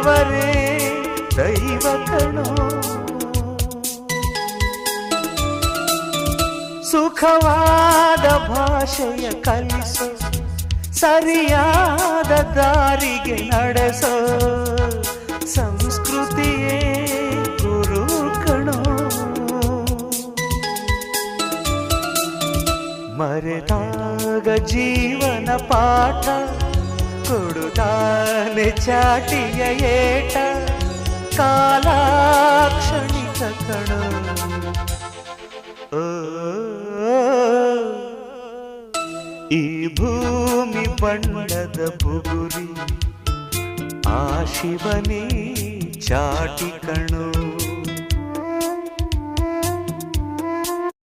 ದೇವರೇ ದೈವ ಕಣೋ. ಸುಖವಾದ ಭಾಷೆಯ ಕಲಿಸೋ, ಸರಿಯಾದ ದಾರಿಗೆ ನಡೆಸೋ ಸಂಸ್ಕೃತಿಯೇ ಗುರು ಕಣೋ. ಮರೆತಾಗ ಜೀವನ ಪಾಠ ಕೊಡುತ್ತಾನೆ ಚಾಟಿಯ ಏಟ. ಕಾಲಾಕ್ಷಣಿಕ ಕಣೋ. ಈ ಭೂಮಿ ಬಣ್ಣದ ಬುಗುರಿ ಆ ಶಿವನೇ ಚಾಟಿ ಕಣೋ.